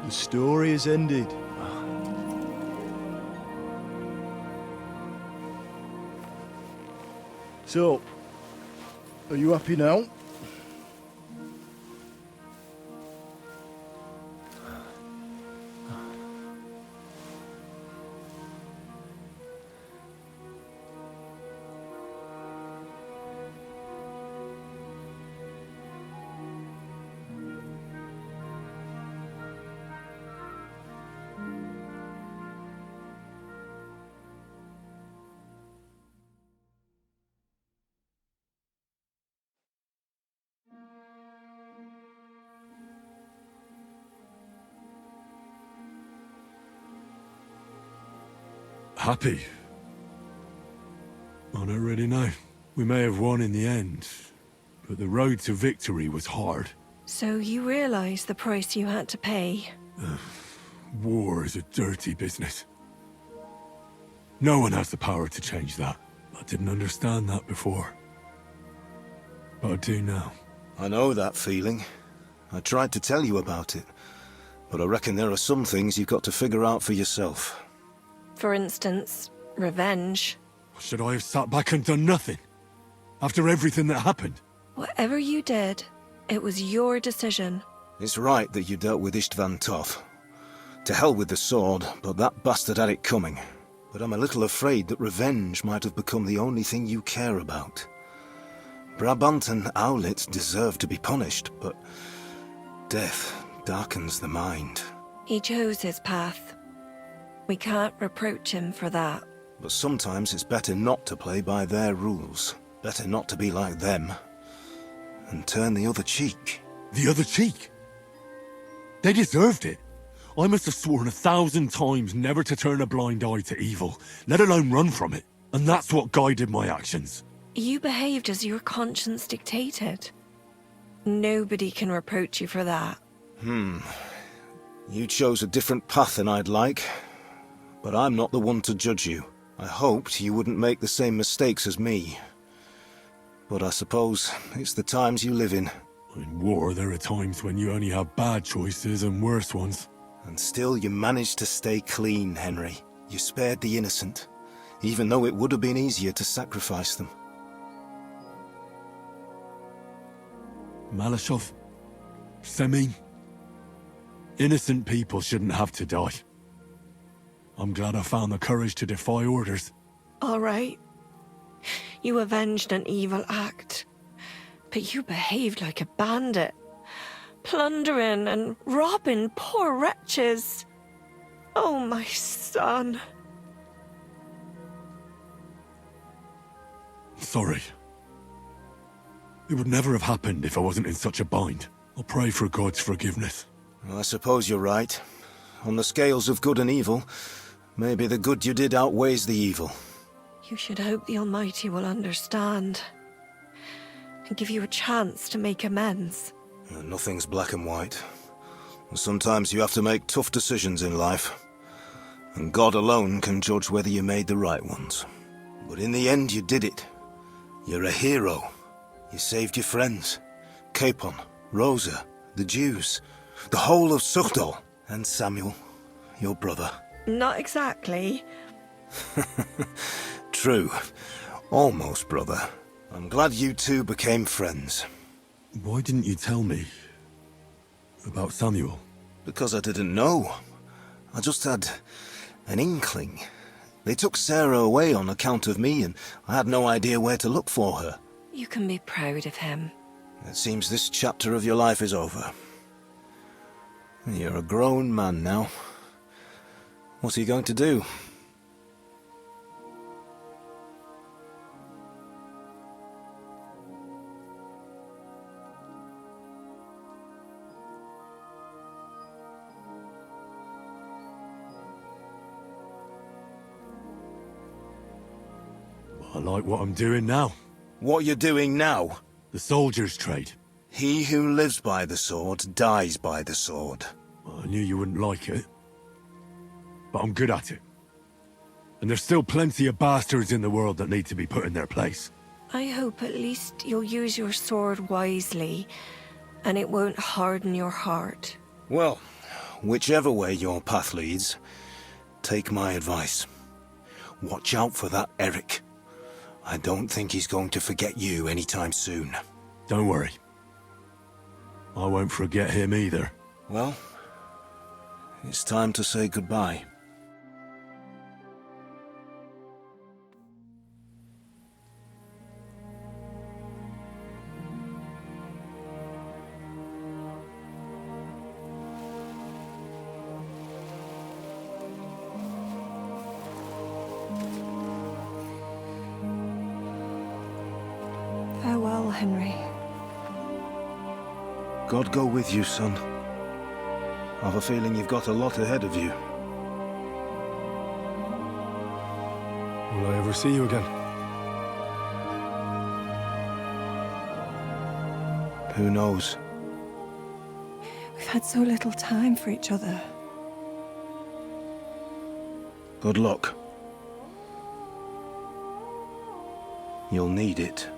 The story is ended. So, are you happy now? Happy? I don't really know. We may have won in the end, but the road to victory was hard. So you realize the price you had to pay? War is a dirty business. No one has the power to change that. I didn't understand that before. But I do now. I know that feeling. I tried to tell you about it, but I reckon there are some things you've got to figure out for yourself. For instance, revenge. Should I have sat back and done nothing? After everything that happened? Whatever you did, it was your decision. It's right that you dealt with Istvan tough. To hell with the sword, but that bastard had it coming. But I'm a little afraid that revenge might have become the only thing you care about. Brabant and Owlet deserve to be punished, but death darkens the mind. He chose his path. We can't reproach him for that. But sometimes it's better not to play by their rules. Better not to be like them. And turn the other cheek. The other cheek? They deserved it. I must have sworn 1,000 times never to turn a blind eye to evil, let alone run from it. And that's what guided my actions. You behaved as your conscience dictated. Nobody can reproach you for that. You chose a different path than I'd like. But I'm not the one to judge you. I hoped you wouldn't make the same mistakes as me. But I suppose it's the times you live in. In war, there are times when you only have bad choices and worse ones. And still you managed to stay clean, Henry. You spared the innocent, even though it would have been easier to sacrifice them. Malashov? Semyon? Innocent people shouldn't have to die. I'm glad I found the courage to defy orders. All right. You avenged an evil act. But you behaved like a bandit. Plundering and robbing poor wretches. Oh, my son. Sorry. It would never have happened if I wasn't in such a bind. I'll pray for God's forgiveness. Well, I suppose you're right. On the scales of good and evil, maybe the good you did outweighs the evil. You should hope the Almighty will understand. And give you a chance to make amends. Nothing's black and white. Sometimes you have to make tough decisions in life. And God alone can judge whether you made the right ones. But in the end, you did it. You're a hero. You saved your friends. Capon, Rosa, the Jews, the whole of Sugdol, and Samuel, your brother. Not exactly. True. Almost brother. I'm glad you two became friends. Why didn't you tell me about Samuel? Because I didn't know. I just had an inkling. They took Sarah away on account of me, and I had no idea where to look for her. You can be proud of him. It seems this chapter of your life is over. You're a grown man now. What are you going to do? I like what I'm doing now. What you're doing now? The soldier's trade. He who lives by the sword dies by the sword. I knew you wouldn't like it. But I'm good at it. And there's still plenty of bastards in the world that need to be put in their place. I hope at least you'll use your sword wisely, and it won't harden your heart. Well, whichever way your path leads, take my advice. Watch out for that Eric. I don't think he's going to forget you anytime soon. Don't worry. I won't forget him either. Well, it's time to say goodbye. Farewell, Henry. God go with you, son. I've a feeling you've got a lot ahead of you. Will I ever see you again? Who knows? We've had so little time for each other. Good luck. You'll need it.